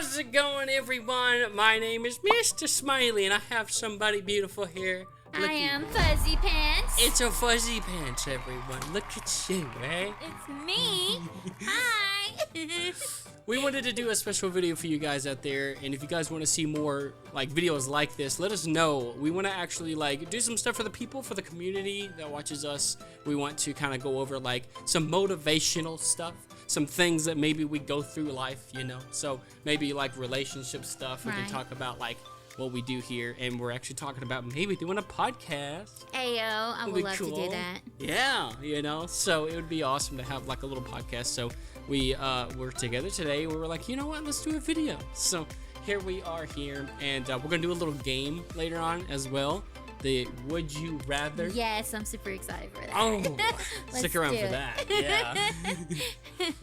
How's it going, everyone? My name is Mr. Smiley, and I have somebody beautiful here. I am Fuzzy Pants. It's a Fuzzy Pants, everyone. Look at you, eh? It's me. Hi. We wanted to do a special video for you guys out there, and if you guys want to see more like videos like this, let us know. We want to actually like do some stuff for the people, for the community that watches us. We want to kind of go over like some motivational stuff, some things that maybe we go through life, you know. So maybe like relationship stuff. We can talk about like what we do here, and we're actually talking about maybe doing a podcast. Ayo, I would love to do that. Yeah, you know, so it would be awesome to have like a little podcast. So we were together today. We were like, you know what, let's do a video. So here we are here, and we're gonna do a little game later on as well. The Would You Rather. Yes, I'm super excited for that. Oh, stick around for that. Yeah.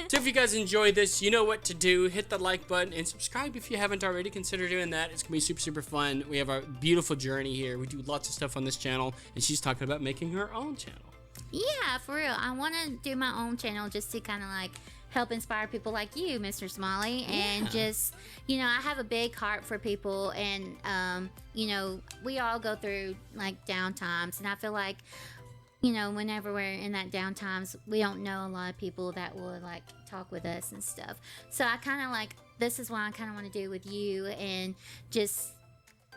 So if you guys enjoy this, you know what to do. Hit the like button and subscribe if you haven't already. Consider doing that. It's going to be super fun. We have our beautiful journey here. We do lots of stuff on this channel, and she's talking about making her own channel. Yeah, for real. I want to do my own channel just to kind of like help inspire people like you, Mr. Smiley, and just, you know, I have a big heart for people, and you know, we all go through like down times, and I feel like, you know, whenever we're in that down times, we don't know a lot of people that will like talk with us and stuff. So I kind of like, this is what I kind of want to do with you, and just,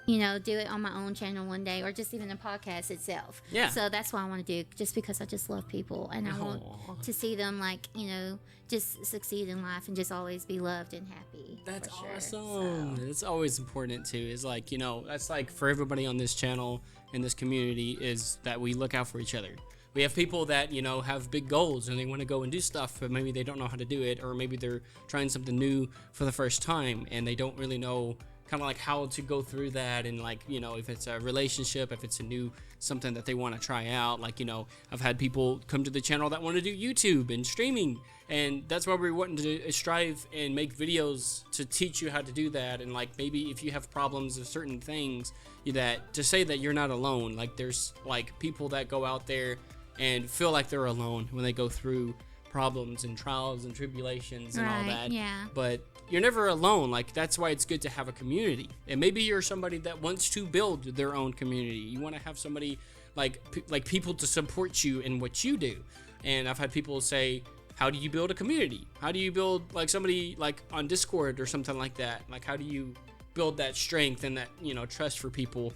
you know, do it on my own channel one day, or just even the podcast itself. Yeah. So that's what I want to do, just because I just love people, and I want to see them like, you know, just succeed in life and just always be loved and happy. That's awesome. So it's always important too. Is like, you know, that's like for everybody on this channel in this community, is that we look out for each other. We have people that, you know, have big goals and they want to go and do stuff, but maybe they don't know how to do it, or maybe they're trying something new for the first time and they don't really know kind of like how to go through that, and like, you know, if it's a relationship, if it's a new something that they want to try out. Like, you know, I've had people come to the channel that want to do YouTube and streaming, and that's why we're wanting to strive and make videos to teach you how to do that. And like, maybe if you have problems with certain things, that to say that you're not alone. Like, there's like people that go out there and feel like they're alone when they go through problems and trials and tribulations and all that. Yeah. But you're never alone. Like, that's why it's good to have a community. And maybe you're somebody that wants to build their own community. You want to have somebody like people to support you in what you do. And I've had people say, how do you build a community? How do you build like somebody like on Discord or something like that? Like, how do you build that strength and that, you know, trust for people?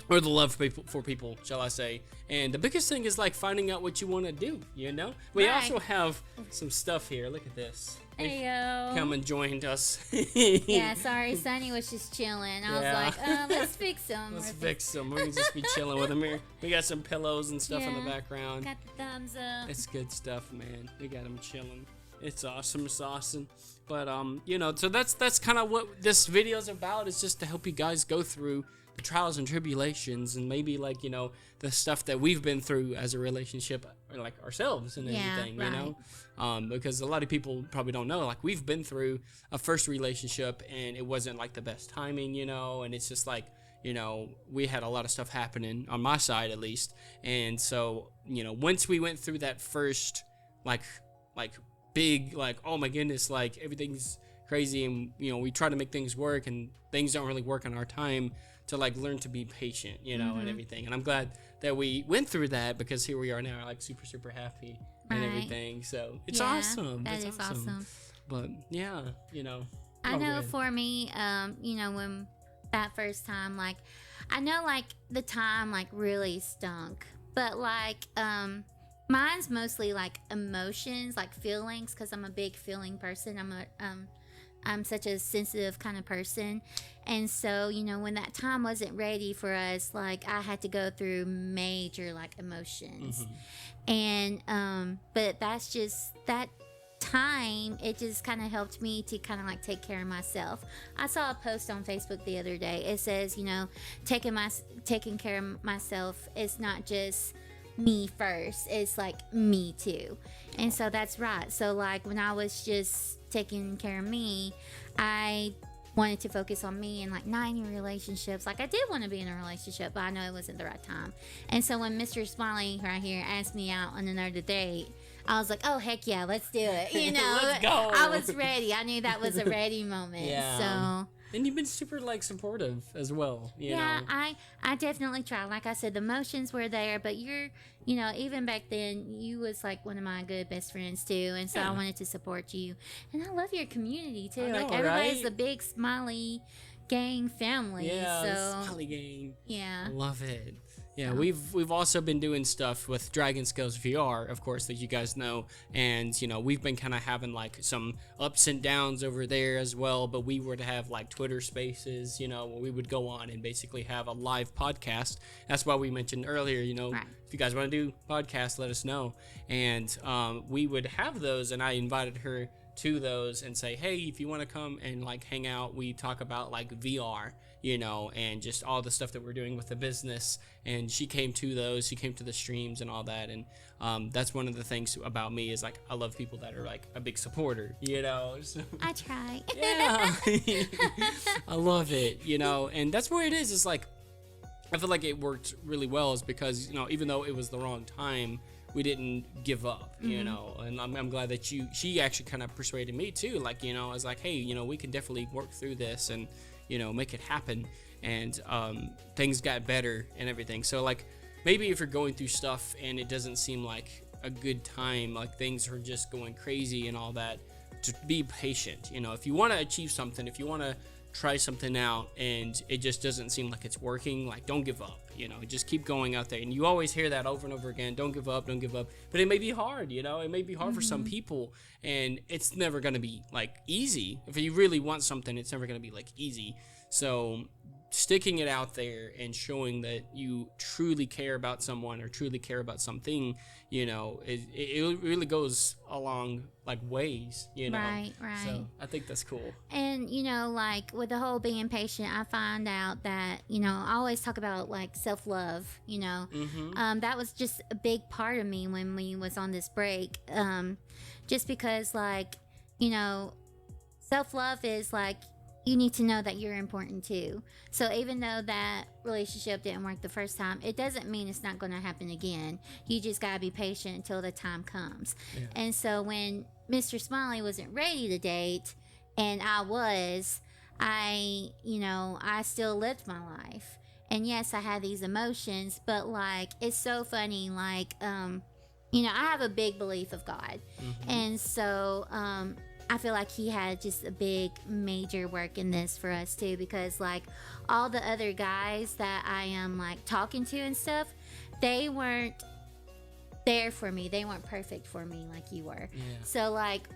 Or the love for people, shall I say. And the biggest thing is like finding out what you want to do, you know? We also have some stuff here. Look at this. Ayo. Come and joined us. Yeah, sorry, Sonny was just chilling. I was like, let's fix him. Let's fix him. We're going to just be chilling with him here. We got some pillows and stuff in the background. Got the thumbs up. It's good stuff, man. We got him chilling. It's awesome. It's awesome. But, you know, so that's kind of what this video is about. It's just to help you guys go through the trials and tribulations, and maybe like, you know, the stuff that we've been through as a relationship, or like ourselves and everything, you know, because a lot of people probably don't know, like, we've been through a first relationship and it wasn't like the best timing, you know, and it's just like, you know, we had a lot of stuff happening on my side at least. And so, you know, once we went through that first like big, like, oh my goodness, like everything's crazy, and, you know, we try to make things work and things don't really work on our time, to like learn to be patient, you know, and everything. And I'm glad that we went through that, because here we are now, like super happy and everything. So it's awesome. That is awesome. But yeah, you know, I know for me, you know, when that first time, like, I know like the time like really stunk, but like mine's mostly like emotions, like feelings, because I'm a big feeling person. I'm such a sensitive kind of person. And so, you know, when that time wasn't ready for us, like, I had to go through major like emotions. And but that's just that time, it just kind of helped me to kind of like take care of myself. I saw a post on Facebook the other day. It says, you know, taking care of myself is not just me first, it's like me too. And so that's right. So like, when I was just taking care of me, I wanted to focus on me and like not any relationships. Like, I did want to be in a relationship, but I know it wasn't the right time. And so when Mr. Smiley right here asked me out on another date, I was like, oh heck yeah, let's do it. You know, Let's go. I was ready. I knew that was a ready moment. Yeah. So. And you've been super like supportive as well. You Yeah, know? I definitely try. Like I said, the emotions were there, but you know, even back then, you was like one of my good best friends too, and so I wanted to support you. And I love your community too. I know, Like everybody's right? a big Smiley gang family. Yeah, So Smiley Gang. yeah. I love it. Yeah, So. we've also been doing stuff with Dragon Scales VR, of course, that you guys know, and you know we've been kind of having like some ups and downs over there as well. But we were to have like Twitter Spaces, you know, where we would go on and basically have a live podcast. That's why we mentioned earlier, you know, Right. if you guys want to do podcasts, let us know. And we would have those, and I invited her to those and say, hey, if you want to come and like hang out, we talk about like VR, you know, and just all the stuff that we're doing with the business. And she came to those, she came to the streams and all that. And that's one of the things about me is like I love people that are like a big supporter, you know. So, I try. yeah. I love it, you know. And that's where it is. It's like I feel like it worked really well is because, you know, even though it was the wrong time, we didn't give up, you know. And I'm glad that she actually kind of persuaded me too. Like, you know, I was like, hey, you know, we can definitely work through this and, you know, make it happen. And things got better and everything. So like maybe if you're going through stuff and it doesn't seem like a good time, like things are just going crazy and all that, to be patient. You know, if you want to achieve something, if you want to try something out and it just doesn't seem like it's working, like don't give up, you know, just keep going out there. And you always hear that over and over again, don't give up, but it may be hard, you know, it may be hard for some people, and it's never going to be like easy. If you really want something, it's never going to be like easy. So sticking it out there and showing that you truly care about someone or truly care about something, you know, it really goes along like ways, you know. Right. So I think that's cool. And, you know, like with the whole being patient, I find out that, you know, I always talk about like self-love, you know. That was just a big part of me when we was on this break. Just because like, you know, self-love is like, you need to know that you're important too. So even though that relationship didn't work the first time, it doesn't mean it's not going to happen again. You just got to be patient until the time comes. Yeah. And so when Mr. Smiley wasn't ready to date and I still lived my life. And yes, I had these emotions, but like, it's so funny. Like, you know, I have a big belief of God. And so, I feel like he had just a big major work in this for us too, because like all the other guys that I am like talking to and stuff, they weren't there for me. They weren't perfect for me like you were. Yeah. So like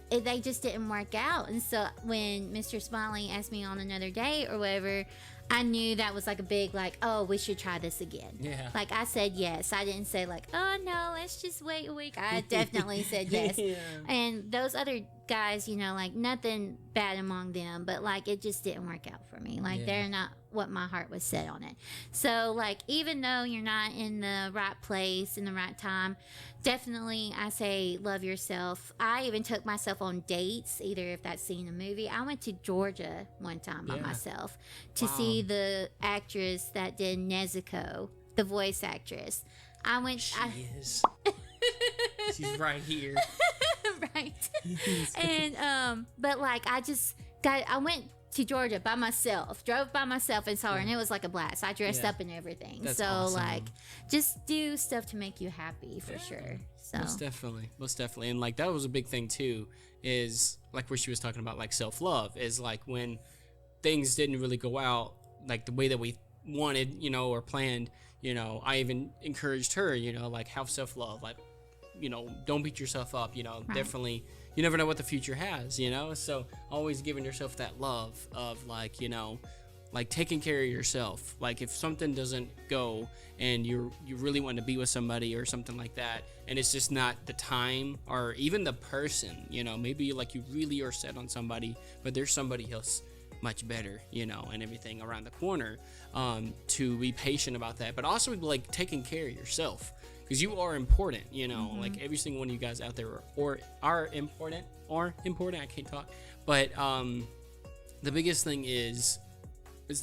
they just didn't work out. And so when Mr. Smiley asked me on another date or whatever, I knew that was like a big like, oh, we should try this again. Yeah. Like I said yes. I didn't say like, oh no, let's just wait a week. I definitely said yes. Yeah. And those other guys, you know, like nothing bad among them, but like it just didn't work out for me. Like they're not what my heart was set on it. So like even though you're not in the right place in the right time, definitely I say love yourself. I even took myself on dates, either if that's seeing a movie. I went to Georgia one time by myself to see the actress that did Nezuko, the voice actress. She is. She's right here. Right. And but like I went to Georgia by myself, drove by myself and saw her, and it was like a blast. I dressed up and everything. That's so awesome. like just do stuff to make you happy for sure. So Most definitely. And like that was a big thing too, is like where she was talking about like self-love, is like when things didn't really go out like the way that we wanted, you know, or planned, you know, I even encouraged her, you know, like have self-love, like, you know, don't beat yourself up, you know. Definitely, you never know what the future has, you know. So always giving yourself that love of like, you know, like taking care of yourself. Like if something doesn't go and you really want to be with somebody or something like that, and it's just not the time or even the person, you know, maybe like you really are set on somebody, but there's somebody else much better, you know, and everything around the corner, to be patient about that, but also like taking care of yourself, because you are important, you know. Like every single one of you guys out there are important. I can't talk, but the biggest thing is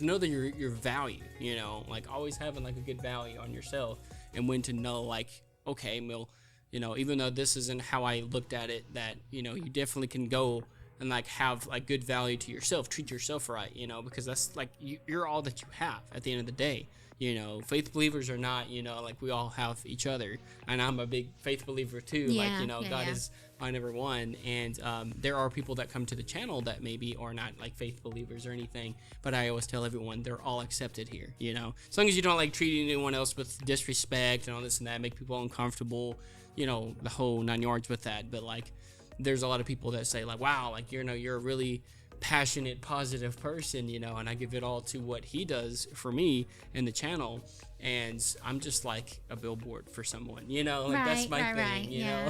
know that you're valued, you know, like always having like a good value on yourself, and when to know like, okay, well, you know, even though this isn't how I looked at it, that, you know, you definitely can go and like have like good value to yourself, treat yourself right, you know, because that's like you're all that you have at the end of the day. You know, faith believers or not, you know, like we all have each other, and I'm a big faith believer too. Like, you know, God is my number one, and there are people that come to the channel that maybe are not like faith believers or anything, but I always tell everyone they're all accepted here, you know, as long as you don't like treat anyone else with disrespect and all this and that, make people uncomfortable, you know, the whole 9 yards with that. But like, there's a lot of people that say like, wow, like, you know, you're a really passionate, positive person, you know, and I give it all to what he does for me in the channel, and I'm just like a billboard for someone, you know, like that's my thing, you know.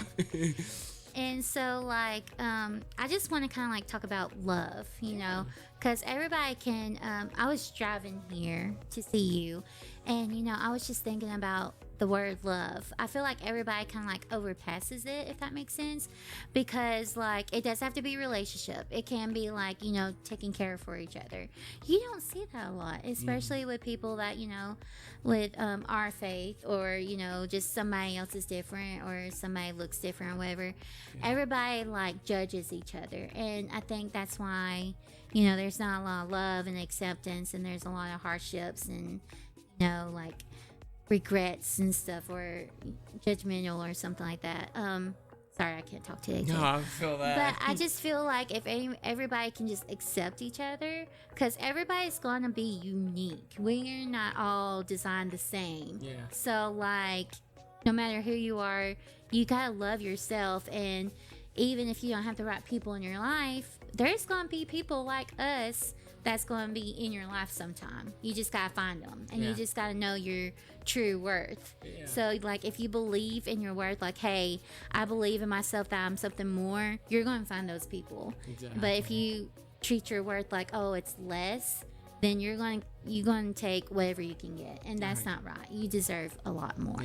And so like I just want to kind of like talk about love, you know, because everybody can I was driving here to see you, and you know, I was just thinking about the word love. I feel like everybody kind of like overpasses it, if that makes sense, because like it does have to be a relationship. It can be like, you know, taking care for each other. You don't see that a lot, especially with people that, you know, with our faith, or you know, just somebody else is different, or somebody looks different, or whatever. Everybody like judges each other, and I think that's why, you know, there's not a lot of love and acceptance, and there's a lot of hardships and, you know, like regrets and stuff, or judgmental or something like that. Sorry, I can't talk today. No, I feel that. But I just feel like if everybody can just accept each other, because everybody's going to be unique. We're not all designed the same. Yeah. So, like, no matter who you are, you got to love yourself. And even if you don't have the right people in your life, there's going to be people like us that's going to be in your life sometime. You just got to find them. And you just got to know your true worth. So like, if you believe in your worth, like, hey, I believe in myself that I'm something more, you're going to find those people. But if you treat your worth like, oh, it's less, then you're going to take whatever you can get, and that's not right. You deserve a lot more.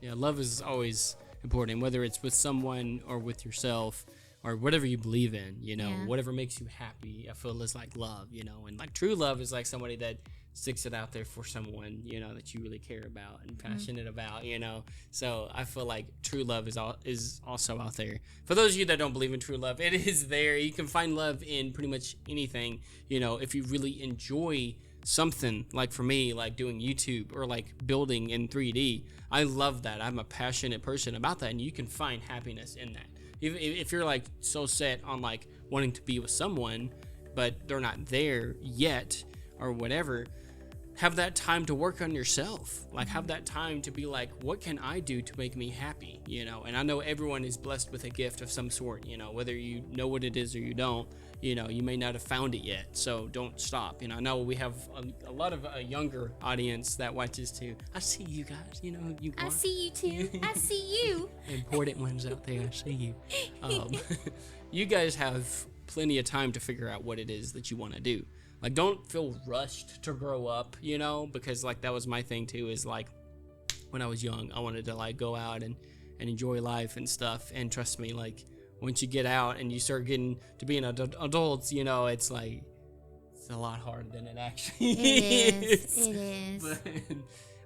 Yeah, love is always important, whether it's with someone or with yourself, or whatever you believe in, you know, whatever makes you happy, I feel is like love, you know. And like true love is like somebody that sticks it out there for someone, you know, that you really care about and passionate about, you know. So I feel like true love is also out there. For those of you that don't believe in true love, it is there. You can find love in pretty much anything, you know, if you really enjoy something. Like for me, like doing YouTube or like building in 3D, I love that. I'm a passionate person about that, and you can find happiness in that. If you're like so set on like wanting to be with someone, but they're not there yet or whatever, have that time to work on yourself. Like have that time to be like, what can I do to make me happy, you know? And I know everyone is blessed with a gift of some sort, you know, whether you know what it is or you don't, you know, you may not have found it yet, so don't stop. You know, I know we have a lot of a younger audience that watches too. I see you guys, you know, I see you too. I see you. Important ones out there, I see you. You guys have plenty of time to figure out what it is that you want to do. Like, don't feel rushed to grow up, you know, because like that was my thing too, is like when I was young, I wanted to like go out and enjoy life and stuff. And trust me, like once you get out and you start getting to being adults, you know, it's like, it's a lot harder than it actually is. It is. But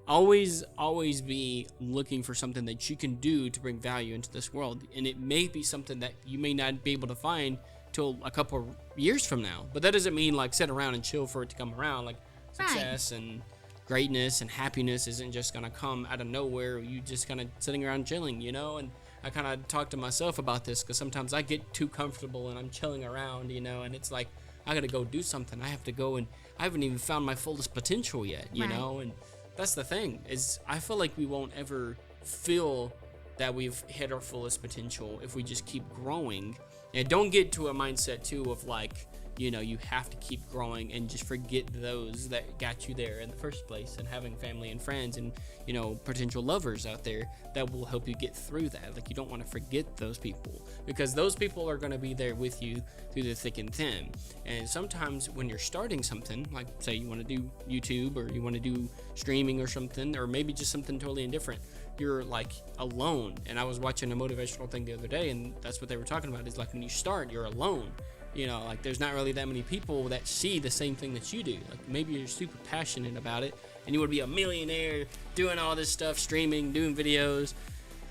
always be looking for something that you can do to bring value into this world. And it may be something that you may not be able to find till a couple of years from now. But that doesn't mean like sit around and chill for it to come around. Like success and greatness and happiness isn't just gonna come out of nowhere. You just kind of sitting around chilling, you know. And I kind of talk to myself about this, because sometimes I get too comfortable and I'm chilling around, you know, and it's like I gotta go do something. I have to go, and I haven't even found my fullest potential yet, you know. And that's the thing, is I feel like we won't ever feel that we've hit our fullest potential if we just keep growing. And don't get to a mindset too of like, you know, you have to keep growing and just forget those that got you there in the first place, and having family and friends and, you know, potential lovers out there that will help you get through that. Like, you don't want to forget those people, because those people are going to be there with you through the thick and thin. And sometimes when you're starting something, like say you want to do YouTube or you want to do streaming or something, or maybe just something totally indifferent, you're like alone. And I was watching a motivational thing the other day, and that's what they were talking about, is like when you start, you're alone. You know, like there's not really that many people that see the same thing that you do. Like maybe you're super passionate about it and you want to be a millionaire doing all this stuff, streaming, doing videos,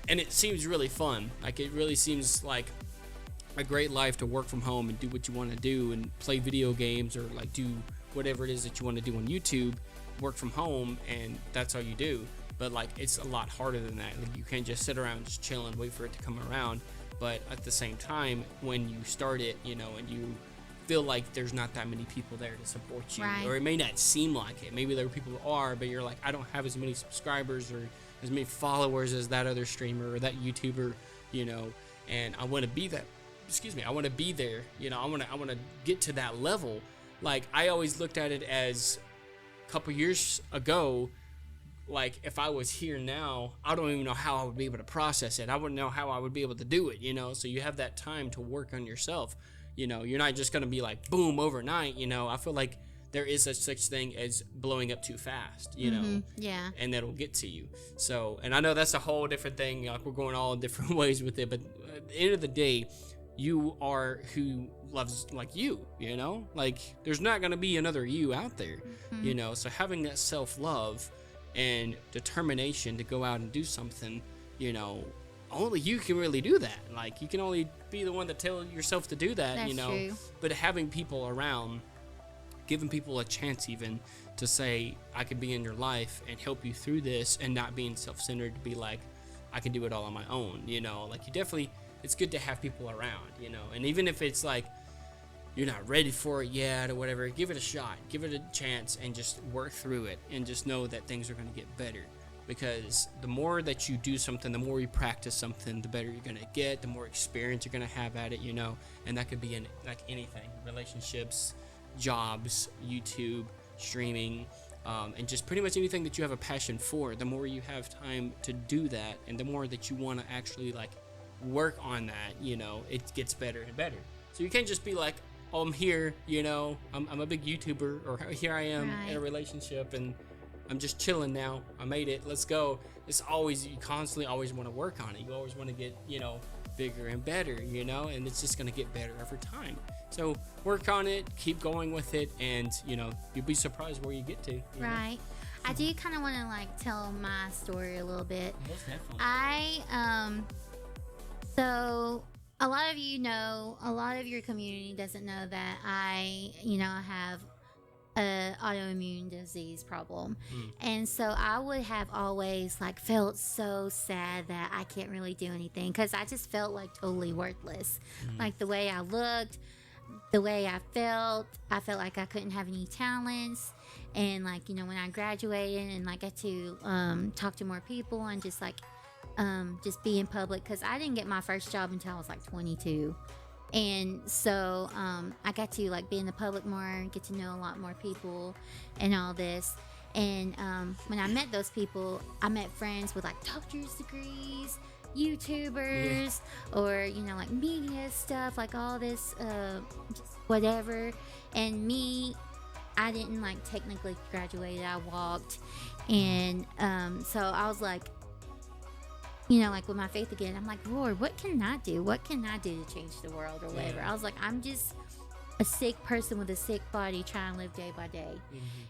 and it seems really fun. Like, it really seems like a great life to work from home and do what you want to do and play video games, or like do whatever it is that you want to do on YouTube, work from home, and that's all you do. But like, it's a lot harder than that. Like, you can't just sit around and just chill and wait for it to come around. But at the same time, when you start it, you know, and you feel like there's not that many people there to support you, Right. or it may not seem like it. Maybe there are people who are, but you're like, I don't have as many subscribers or as many followers as that other streamer or that YouTuber, you know, and I want to be that. Excuse me, I want to be there. You know, I want to get to that level. Like, I always looked at it as a couple years ago. Like, if I was here now, I don't even know how I would be able to process it. I wouldn't know how I would be able to do it, you know? So you have that time to work on yourself. You know, you're not just going to be like, boom, overnight, you know? I feel like there is such thing as blowing up too fast, you know? Yeah. And that'll get to you. So, and I know that's a whole different thing. Like, we're going all different ways with it. But at the end of the day, you are who loves like you know? Like, there's not going to be another you out there, you know? So having that self-love and determination to go out and do something, you know, only you can really do that. Like, you can only be the one to tell yourself to do that. That's you know, true. But having people around, giving people a chance even to say, I could be in your life and help you through this, and not being self-centered, to be like, I can do it all on my own, you know? Like, you definitely, it's good to have people around, you know? And even if it's like you're not ready for it yet or whatever, give it a shot, give it a chance, and just work through it, and just know that things are going to get better. Because the more that you do something, the more you practice something, the better you're going to get, the more experience you're going to have at it, you know? And that could be in like anything: relationships, jobs, YouTube, streaming, and just pretty much anything that you have a passion for. The more you have time to do that, and the more that you want to actually like work on that, you know, it gets better and better. So you can't just be like, oh, I'm here, you know, I'm a big YouTuber, or here I am in a relationship and I'm just chilling now, I made it, let's go. It's always, you constantly always want to work on it. You always want to get, you know, bigger and better, you know, and it's just going to get better over time. So work on it, keep going with it, and, you know, you'll be surprised where you get to. Right. I do kind of want to like tell my story a little bit. Most definitely. So a lot of you know, a lot of your community doesn't know that I, you know, have a autoimmune disease problem. And so I would have always like felt so sad that I can't really do anything, because I just felt like totally worthless. Like, the way I looked, the way I felt like I couldn't have any talents. And like, you know, when I graduated and like got to talk to more people and just like just be in public, because I didn't get my first job until I was like 22. And so I got to like be in the public more, get to know a lot more people and all this. And when I met those people, I met friends with like doctor's degrees, YouTubers, or, you know, like media stuff, like all this just whatever. And me, I didn't like technically graduate, I walked. And so I was like, you know, like with my faith again, I'm like, Lord, what can I do? What can I do to change the world or whatever? I was like, I'm just a sick person with a sick body trying to live day by day.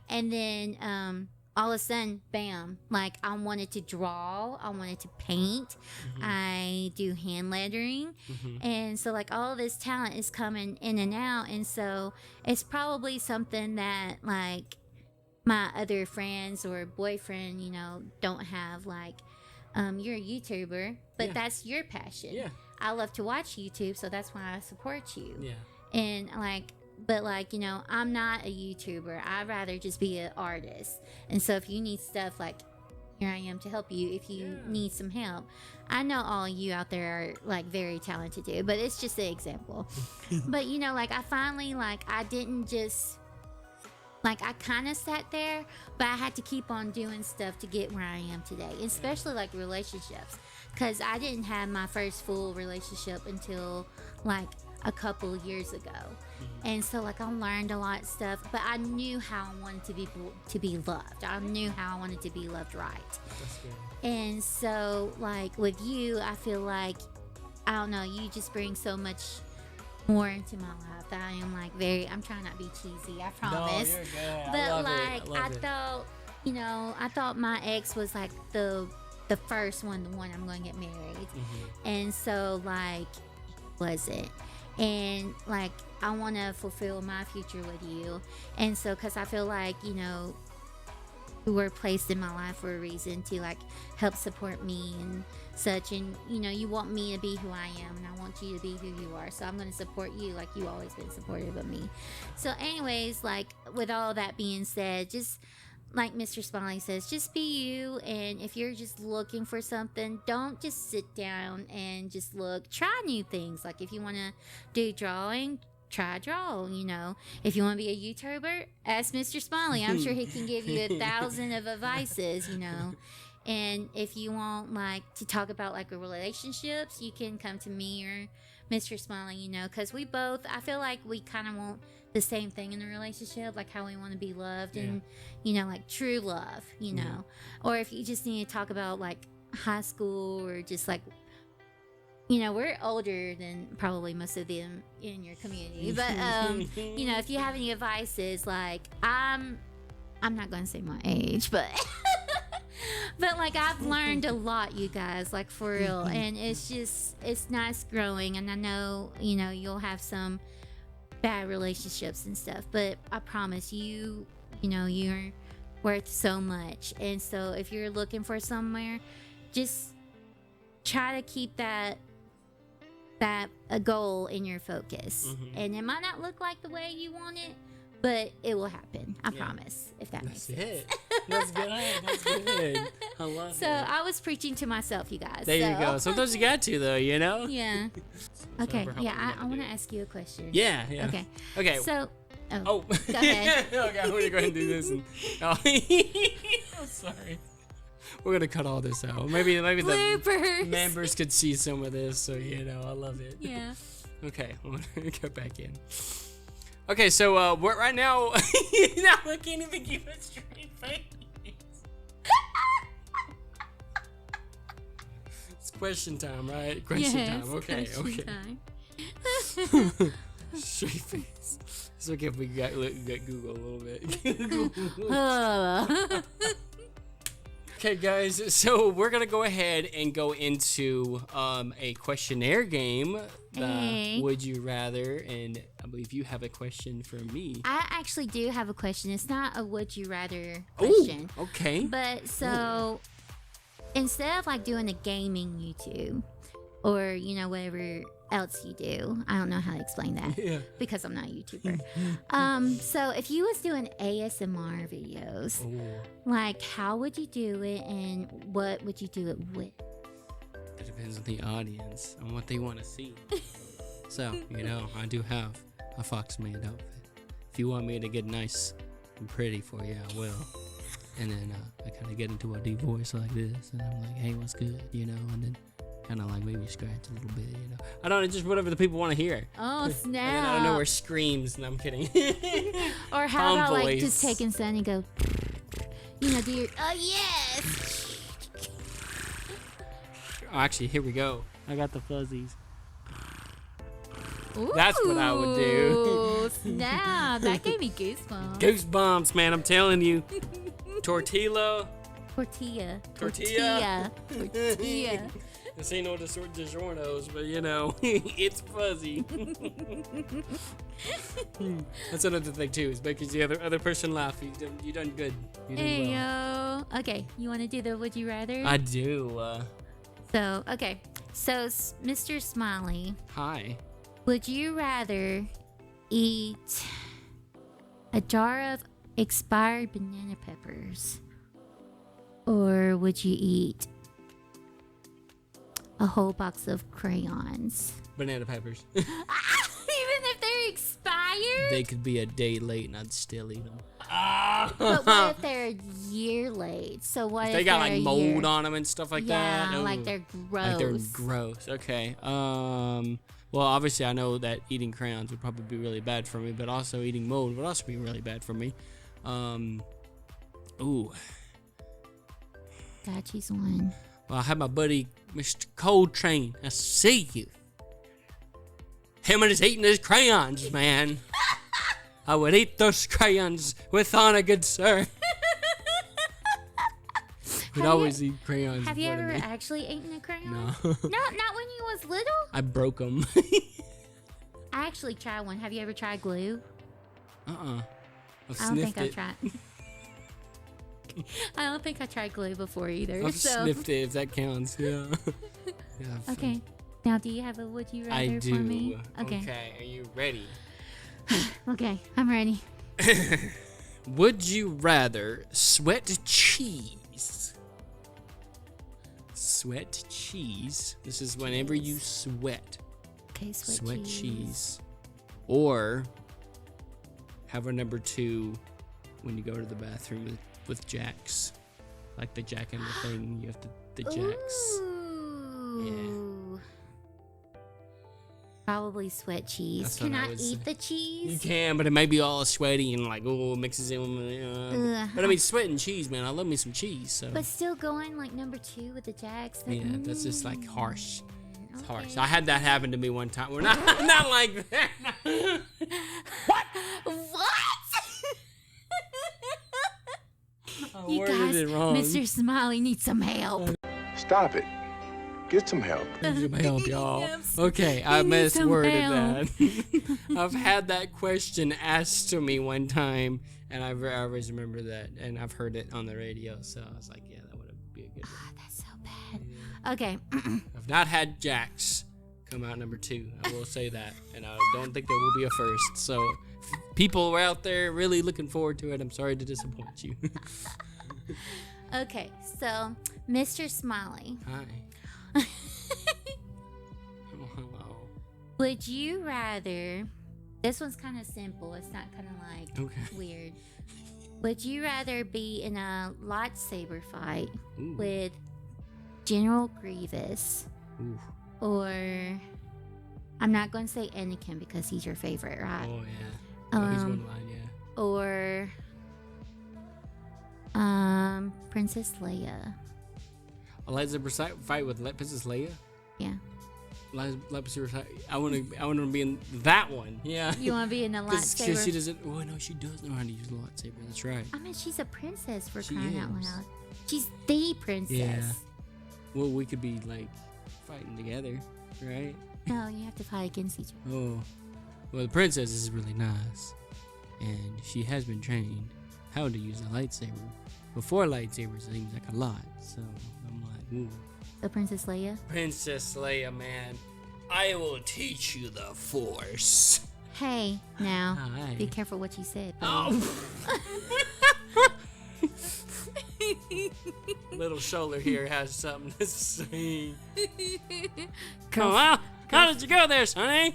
And then all of a sudden, bam, like I wanted to draw, I wanted to paint, I do hand lettering. And so like all this talent is coming in and out. And so it's probably something that like my other friends or boyfriend, you know, don't have. Like, you're a YouTuber, but that's your passion. I love to watch YouTube, so that's why I support you. And like, but like, you know, I'm not a YouTuber. I'd rather just be an artist. And so if you need stuff, like, here I am to help you. If you need some help, I know all you out there are like very talented too, but it's just an example. But you know, like I finally, like, I didn't just, like, I kind of sat there, but I had to keep on doing stuff to get where I am today, especially like relationships, because I didn't have my first full relationship until like a couple of years ago. And so like I learned a lot of stuff, but I knew how I wanted to be loved. I knew how I wanted to be loved right. That's good. And so like with you, I feel like, I don't know, you just bring so much more into my life. I am like I'm trying not to be cheesy, I promise. No, you're good. But I love like it. I love it. thought, you know, I thought my ex was like the the first one, the one I'm going to get married. And so like, was it? And like, I want to fulfill my future with you. And so, because I feel like, you know, you were placed in my life for a reason to like help support me and such. And, you know, you want me to be who I am, and I want you to be who you are. So I'm going to support you like you always been supportive of me. So anyways, like, with all that being said, just like Mr. Smiley says, just be you. And if you're just looking for something, don't just sit down and just look. Try new things. Like, if you want to do drawing, try draw. You know, if you want to be a YouTuber, ask Mr. Smiley. I'm sure he can give you 1,000 of advices, you know. And if you want like to talk about like relationships, you can come to me or Mr. Smiley, you know, because we both, I feel like we kind of want the same thing in a relationship, like how we want to be loved and, you know, like true love, you know. Or if you just need to talk about like high school or just like, you know, we're older than probably most of them in your community, but you know, if you have any advices, like I'm not going to say my age, but but like I've learned a lot, you guys, like for real. And it's just, it's nice growing. And I know, you know, you'll have some bad relationships and stuff, but I promise you, you know, you're worth so much. And so if you're looking for somewhere, just try to keep that a goal in your focus. And it might not look like the way you want it, but it will happen. I promise, if that makes sense. That's good. That's good. I love it. So I was preaching to myself, you guys. There you go. Sometimes you got to, though, you know? Yeah. Okay. Yeah, I want to ask you a question. Yeah. Okay. So, go ahead. Okay, I'm going to go ahead and do this. I'm sorry. We're going to cut all this out. Maybe the members could see some of this, so, you know, I love it. Yeah. Okay, I'm going to go back in. Okay, so we're right now. Now I can't even keep a straight face. It's question time, right? Question time. Okay. Time. Straight face. It's okay if we got Google a little bit. Okay, guys. So we're gonna go ahead and go into a questionnaire game. Would you rather? And I believe you have a question for me. I actually do have a question. It's not a would you rather question. Ooh, okay. But so instead of like doing a gaming YouTube or, you know, whatever else you do, I don't know how to explain that because I'm not a YouTuber. So if you was doing ASMR videos, like how would you do it and what would you do it with? It depends on the audience and what they want to see. So, you know, I do have a Foxman outfit. If you want me to get nice and pretty for you, I will. And then I kind of get into a deep voice like this, and I'm like, hey, what's good, you know, and then kind of like maybe scratch a little bit, you know. I don't know, just whatever the people want to hear. Oh, snap. And then I don't know where screams, and I'm kidding. Or how about like just taking sun and go, you know, do your, oh, yes. Oh, actually, here we go. I got the fuzzies. Ooh, that's what I would do. Snap. That gave me goosebumps. Goosebumps, man, I'm telling you. Tortilla. This ain't no DiGiorno's, but you know, it's fuzzy. That's another thing too, is making the other person laugh. You done good. You done well. Yo. Okay, you want to do the would you rather? I do. So, okay. So, Mr. Smiley. Hi. Would you rather eat a jar of expired banana peppers, or would you eat a whole box of crayons? Banana peppers. Even if they're expired? They could be a day late and I'd still eat them. But what if they're a year late? So what if they got like mold on them and stuff like that? Yeah, like they're gross. Like they're gross. Okay. Well, obviously I know that eating crayons would probably be really bad for me, but also eating mold would also be really bad for me. Ooh. Gotta choose one. Well, I had my buddy Mr. Coltrane. I see you. Him and his eating his crayons, man. I would eat those crayons with honor, good sir. We'd always eat crayons. Have in you front of ever me. actually eaten a crayon? No. No, not when you was little. I broke them. I actually tried one. Have you ever tried glue? I've I don't sniffed think I've it. tried. I don't think I tried glue before either. I've so. sniffed it, if that counts. Yeah. Yeah, Okay. Now, do you have a would you rather I do. for me? Okay. Are you ready? Okay, I'm ready. Would you rather sweat cheese? Sweat cheese. This is whenever you sweat. Okay, Sweat cheese. Or have a number 2 when you go to the bathroom with jacks. Like the jack and the thing. You have the jacks. Ooh. Probably sweat cheese. That's Can what I I would eat say. the You cheese? can, but it may be all sweaty and like, oh, it mixes in with Ugh. But I mean, sweat and cheese, man. I love me some cheese. So But still going like number 2 with the jacks. yeah, that's just like harsh. It's harsh. Okay. I had that happen to me one time. We're not not like that. What? I You worded guys, it wrong. Mr. Smiley needs some help. Stop it. Get some help. Need some help, y'all. Yes. Okay, I He needs some misworded help. that. I've had that question asked to me one time, and I always remember that, and I've heard it on the radio, so I was like, yeah, that would be a good one. Ah, that's so bad. Okay. I've not had Jax come out number 2. I will say that, and I don't think there will be a first. So, if people were out there really looking forward to it, I'm sorry to disappoint you. Okay, so Mr. Smiley, Hi. Oh, hello. would you rather? This one's kind of simple. It's not kind of like Okay. weird. Would you rather be in a lightsaber fight Ooh. with General Grievous, Ooh. or I'm not going to say Anakin because he's your favorite, right? Oh yeah. Oh, he's one line, yeah. Or Princess Leia. A lightsaber fight with Princess Leia. Yeah. Lightsaber fight. I want to be in that one. Yeah. You want to be in a Because lightsaber? she doesn't. Oh no, she does know how to use a lightsaber. That's right. I mean, she's a princess for She crying out is. loud. She's the princess. Yeah. Well, we could be like fighting together, right? No, you have to fight against each other. Oh. Well, the princess is really nice, and she has been trained how to use a lightsaber. Before lightsabers seems like a lot, so I'm like, ooh. So Princess Leia? Princess Leia, man, I will teach you the Force. Hey, now, Hi. be careful what you said. Oh. Little shoulder here has something to say. Come on. How did you go there, Sonny?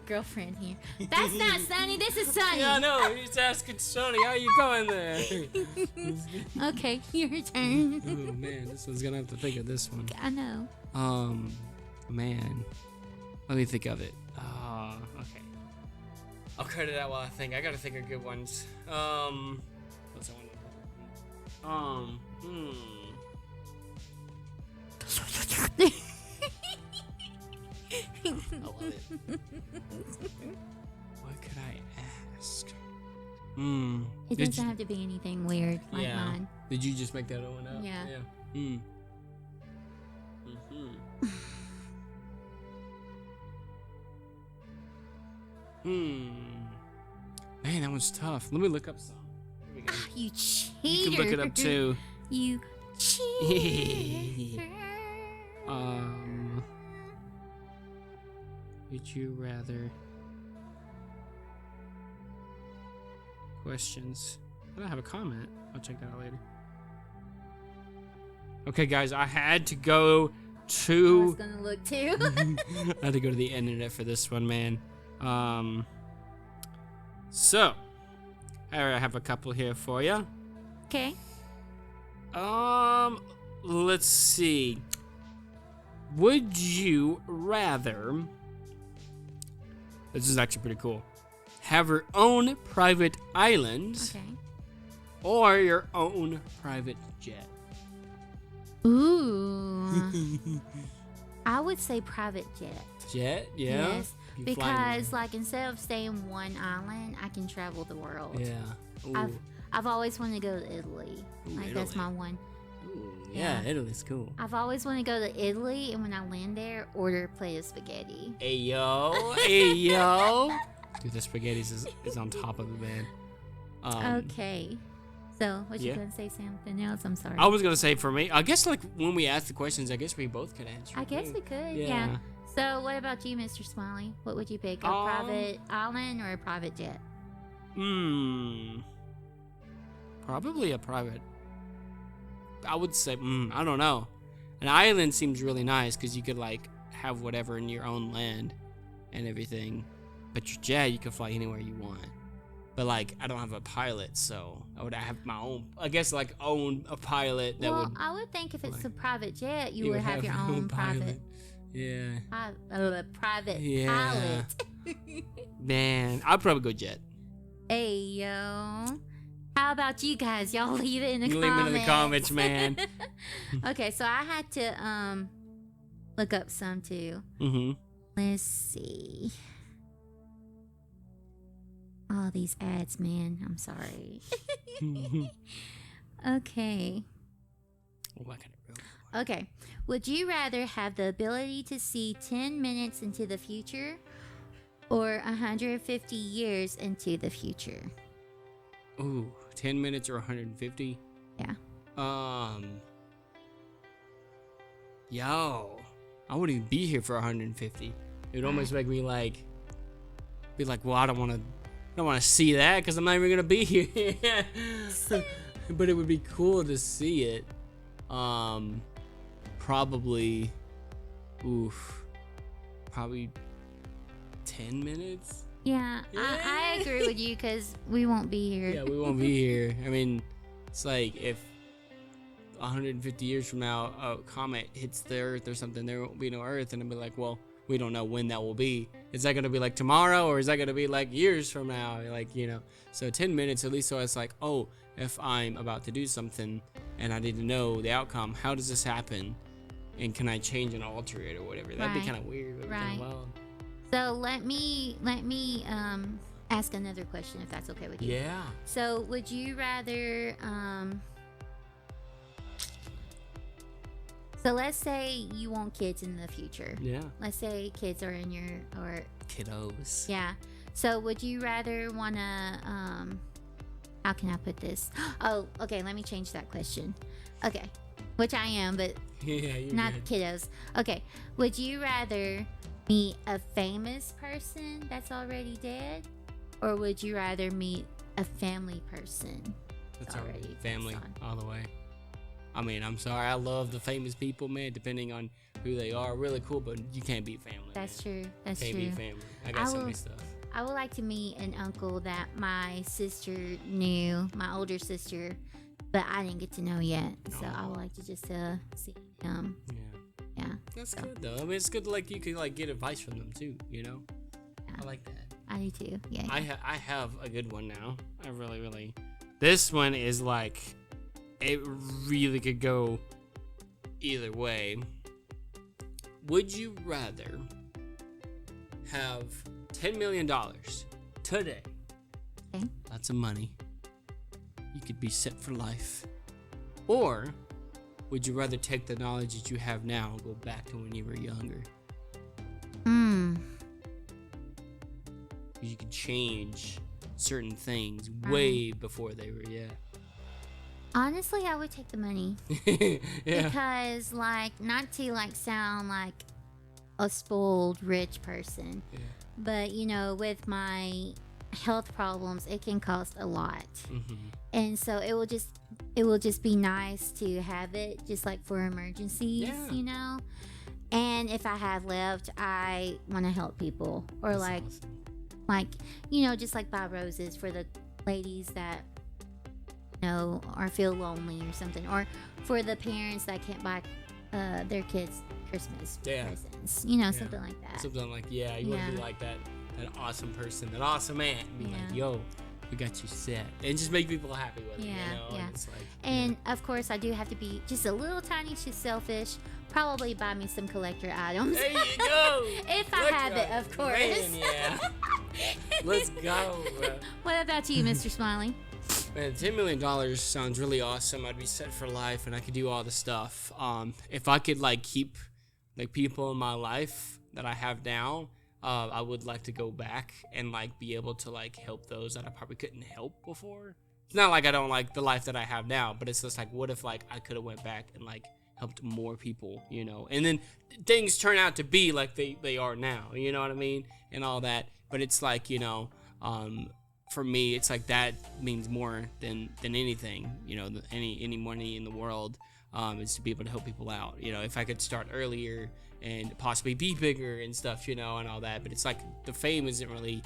Girlfriend here. That's not Sunny. This is Sunny. Yeah, I know. He's asking Sonny, how you going there? Okay, your turn. Oh, man. This one's going to have to think of this one. I know. Man. Let me think of it. Okay. I'll cut it out while I think. I got to think of good ones. What's that one? I love it. What could I ask? It doesn't have to be anything weird like Yeah. mine. Did you just make that one up? Yeah. Man, that one's tough. Let me look up some. Here we go. You cheater. You can look it up too. You cheater. Would you rather? Questions. I don't have a comment. I'll check that out later. Okay, guys, I had to go I was to. gonna look too. I had to go to the internet for this one, man. So, I have a couple here for you. Okay. Let's see. Would you rather? This is actually pretty cool. Have your own private island Okay. or your own private jet? Ooh. I would say private jet. Jet, yeah. Yes. You fly Because like instead of staying one island, I can travel the world. anywhere. Yeah. Ooh. I've always wanted to go to Italy. Ooh, Like that's Italy. my one. Ooh, yeah, Italy's cool. I've always wanted to go to Italy, and when I land there, order a plate of spaghetti. Hey yo, hey yo. Dude, the spaghetti's is on top of the bed. Okay. So, what you gonna say something else? I'm sorry. I was gonna say for me, I guess like when we ask the questions, I guess we both could answer. I guess we could. Yeah. Yeah. So, what about you, Mr. Smiley? What would you pick? A private island or a private jet? Probably a private. I would say, I don't know. An island seems really nice because you could like have whatever in your own land and everything. But your jet, you can fly anywhere you want. But like, I don't have a pilot, so I would have my own. I guess like own a pilot that would. I would think if it's a private jet, you would have your own private. Yeah. Private Yeah. pilot. Man, I'd probably go jet. Hey yo. How about you guys? Y'all leave it in the comments. Leave it in the comments, man. Okay, so I had to look up some too. Let's see. All these ads, man. I'm sorry. Okay. Okay. Would you rather have the ability to see 10 minutes into the future or 150 years into the future? Ooh, 10 minutes or 150? Yeah. Yo, I wouldn't even be here for 150. It would almost make me like, be like, well, I don't want to see that because I'm not even gonna be here. But it would be cool to see it. Probably 10 minutes. Yeah, I agree with you because we won't be here. Yeah, we won't be here. I mean, it's like if 150 years from now a comet hits the Earth or something, there won't be no Earth, and it'll be like, well, we don't know when that will be. Is that gonna be like tomorrow, or is that gonna be like years from now? Like, you know, so 10 minutes at least, so it's like, oh, if I'm about to do something and I need to know the outcome, how does this happen, and can I change and alter it or whatever? That'd be kind of weird. That'd be kind of wild. So let me ask another question if that's okay with you. Yeah. So would you rather so let's say you want kids in the future. Yeah. Let's say kids are in your kiddos. Yeah. So would you rather want to how can I put this? Oh, okay, let me change that question. Okay. Which I am, but not good. kiddos. Okay. Would you rather meet a famous person that's already dead, or would you rather meet a family person that's already family all the way? I mean, I'm sorry, I love the famous people, man. Depending on who they are, really cool, but you can't beat family. That's man. true. That's can't true. beat family. I got so many stuff. I would like to meet an uncle that my sister knew, my older sister, but I didn't get to know yet. So I would like to just see him. Yeah. That's good though. I mean, it's good. Like you can like get advice from them too. You know. Yeah. I like that. I do too. Yeah. I have a good one now. I really. This one is like, it really could go either way. Would you rather have $10 million today? Okay. Lots of money. You could be set for life. Or would you rather take the knowledge that you have now and go back to when you were younger? You could change certain things way before they were, Honestly, I would take the money. Because, like, not to, like, sound like a spoiled rich person. Yeah. But, you know, with my health problems, it can cost a lot. And so it will just be nice to have it just like for emergencies, you know. And if I have left, I want to help people, or that's like you know, just like buy roses for the ladies that you know or feel lonely or something, or for the parents that can't buy their kids Christmas presents, you know, something like that. Something like you want to be like that awesome person, that awesome aunt, and be like, yo, we got you set, and just make people happy with it, you know? And, it's like, and of course, I do have to be just a little tiny too selfish. Probably buy me some collector items. There you go. If I have it, of course. Man, Let's go. What about you, Mr. Smiley? Man, $10 million sounds really awesome. I'd be set for life and I could do all the stuff. If I could like keep like people in my life that I have now, I would like to go back and like be able to like help those that I probably couldn't help before. It's not like I don't like the life that I have now, but it's just like, what if like I could have went back and like helped more people, you know, and then things turn out to be like they are now, you know what I mean, and all that. But it's like, you know, for me, it's like that means more than anything, you know, any money in the world, is to be able to help people out. You know, if I could start earlier and possibly be bigger and stuff, you know, and all that. But it's like the fame isn't really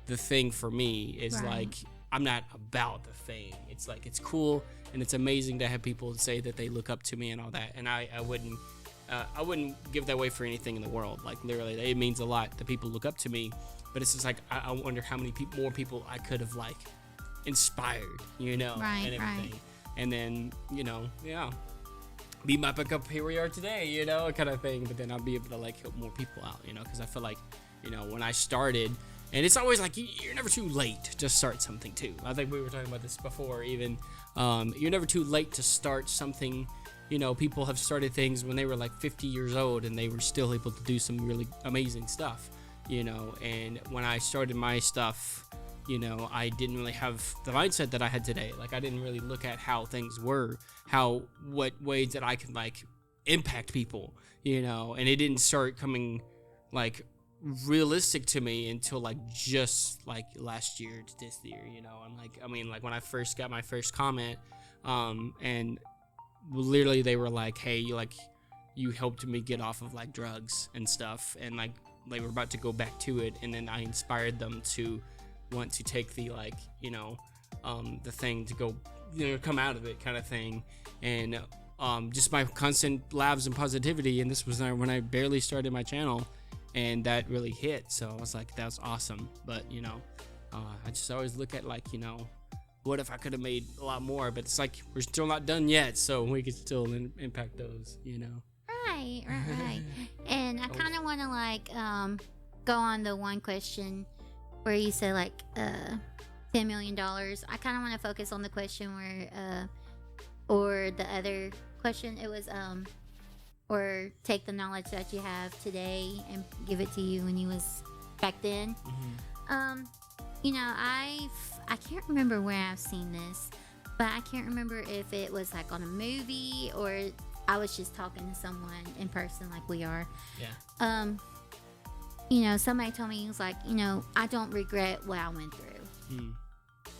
the thing for me. It's like I'm not about the fame. It's like it's cool and it's amazing to have people say that they look up to me and all that. And I wouldn't give that away for anything in the world. Like literally, it means a lot that people look up to me. But it's just like I wonder how many more people I could have like inspired, you know, and everything. Right. And then, you know, be my back up here we are today, you know, kind of thing. But then I'll be able to like help more people out, you know, because I feel like, you know, when I started, and it's always like you're never too late to start something too. I think we were talking about this before even. You're never too late to start something. You know, people have started things when they were like 50 years old and they were still able to do some really amazing stuff, you know. And when I started my stuff, you know, I didn't really have the mindset that I had today. Like I didn't really look at how things were, what ways that I could like impact people, you know. And it didn't start coming like realistic to me until like just like last year to this year, you know. And like I mean, like when I first got my first comment, and literally they were like, hey, you helped me get off of like drugs and stuff, and like they were about to go back to it, and then I inspired them to want to take the like, you know, the thing to go, you know, come out of it kind of thing. And just my constant laughs and positivity, and this was when I barely started my channel, and that really hit. So I was like, that was awesome. But you know, I just always look at like, you know, what if I could have made a lot more? But it's like we're still not done yet, so we could still impact those, you know. Right. And I kind of want to like go on the one question where you said like $10 million. I kind of want to focus on the question where or the other question, it was or take the knowledge that you have today and give it to you when you was back then. You know, I can't remember where I've seen this, but I can't remember if it was like on a movie or I was just talking to someone in person like we are. Yeah. You know, somebody told me, he was like, you know, I don't regret what I went through.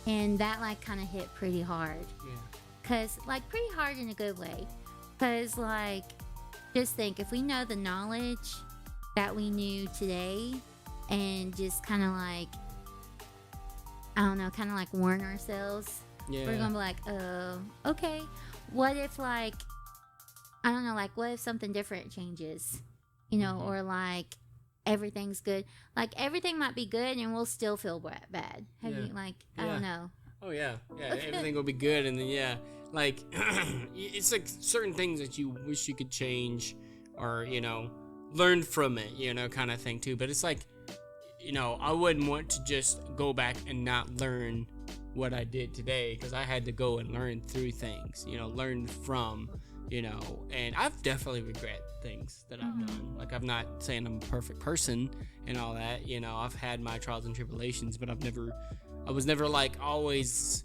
And that like kind of hit pretty hard. Yeah. Cause like pretty hard in a good way. Cause like, just think, if we know the knowledge that we knew today and just kind of like, I don't know, kind of like warn ourselves, we're going to be like, okay, what if like, I don't know, like what if something different changes, you know, or like everything's good. Like everything might be good and we'll still feel bad. Have you like, I don't know. Oh yeah, everything will be good, and then like it's like certain things that you wish you could change, or you know, learn from it, you know, kind of thing too. But it's like, you know, I wouldn't want to just go back and not learn what I did today, because I had to go and learn through things, you know, learn from, you know, and I've definitely regret things that I've done. Like I'm not saying I'm a perfect person and all that, you know, I've had my trials and tribulations, but I was never like always,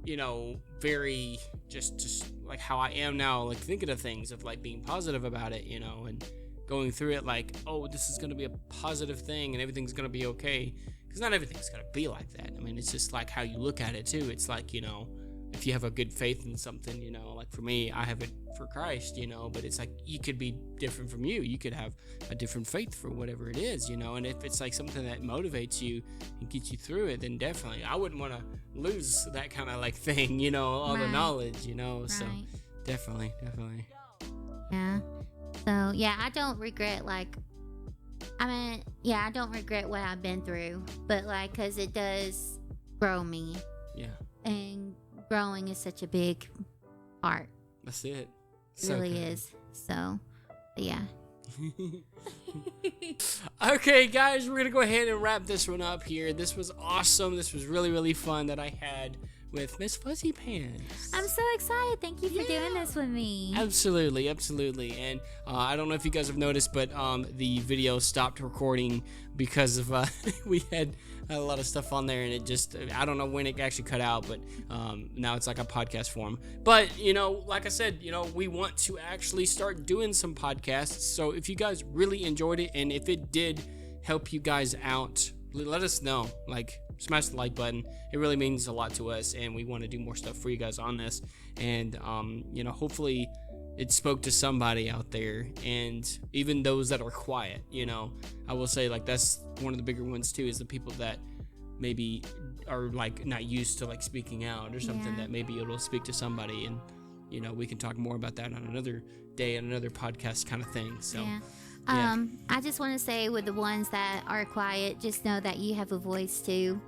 you know, very just like how I am now, like thinking of things, of like being positive about it, you know, and going through it like, oh, this is going to be a positive thing and everything's going to be okay. Because not everything's going to be like that. I mean, it's just like how you look at it too. It's like, you know, if you have a good faith in something, you know, like for me, I have it for Christ, you know, but it's like you could be different from you. You could have a different faith for whatever it is, you know, and if it's like something that motivates you and gets you through it, then definitely I wouldn't want to lose that kind of like thing, you know, all the knowledge, you know, so definitely. Yeah. So, yeah, I don't regret like, I don't regret what I've been through, but like, cause it does grow me. Yeah. And growing is such a big part. That's it. It really is. So, yeah. Okay, guys, we're going to go ahead and wrap this one up here. This was awesome. This was really, really fun that I had with Miss Fuzzy Pants. I'm so excited. Thank you for doing this with me. Absolutely, absolutely. And I don't know if you guys have noticed, but the video stopped recording because of we had a lot of stuff on there, and it just, I don't know when it actually cut out, but now it's like a podcast form. But, like I said, we want to actually start doing some podcasts. So if you guys really enjoyed it, and if it did help you guys out, let us know. Like, smash the like button. It really means a lot to us, and we want to do more stuff for you guys on this. And hopefully it spoke to somebody out there, and even those that are quiet. I will say, like, that's one of the bigger ones too, is the people that maybe are like not used to like speaking out or something, that maybe it'll speak to somebody, and we can talk more about that on another day, on another podcast kind of thing. So I just want to say, with the ones that are quiet, just know that you have a voice too,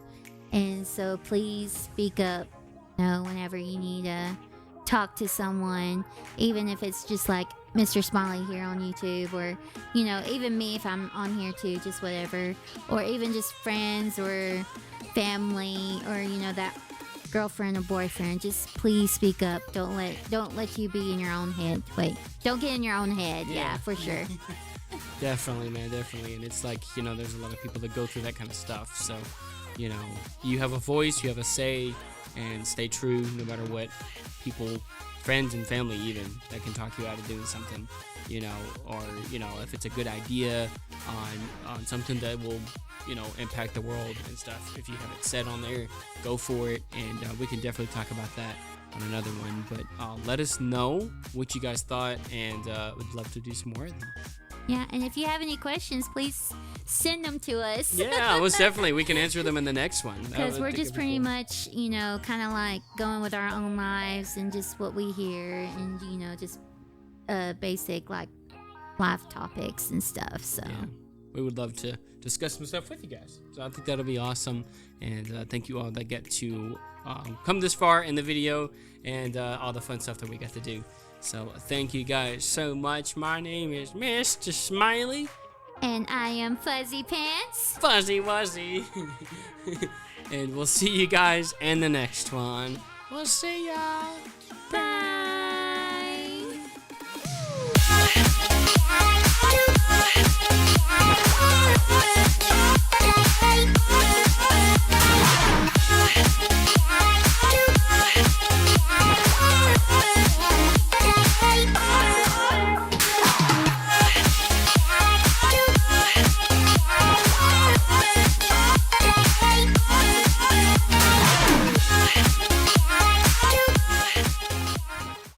and so please speak up. Whenever you need to talk to someone, even if it's just like Mr. Smiley here on YouTube, or even me if I'm on here too, just whatever, or even just friends or family, or that girlfriend or boyfriend. Just please speak up. Don't let you be in your own head. Don't get in your own head. Yeah, for sure. Definitely, man, definitely. And it's like, there's a lot of people that go through that kind of stuff. So, you have a voice, you have a say, and stay true no matter what people, friends and family even, that can talk you out of doing something, or, if it's a good idea on something that will, impact the world and stuff. If you have it said on there, go for it. And we can definitely talk about that on another one. But let us know what you guys thought, and would love to do some more of them. Yeah, and if you have any questions, please send them to us. Yeah, most definitely. We can answer them in the next one. Because we're just pretty much, kind of like going with our own lives and just what we hear, and, just basic like life topics and stuff. So we would love to discuss some stuff with you guys. So I think that'll be awesome. And thank you all that get to come this far in the video, and all the fun stuff that we got to do. So thank you guys so much. My name is Mr. Smiley. And I am Fuzzy Pants. Fuzzy Wuzzy. And we'll see you guys in the next one. We'll see ya. Bye.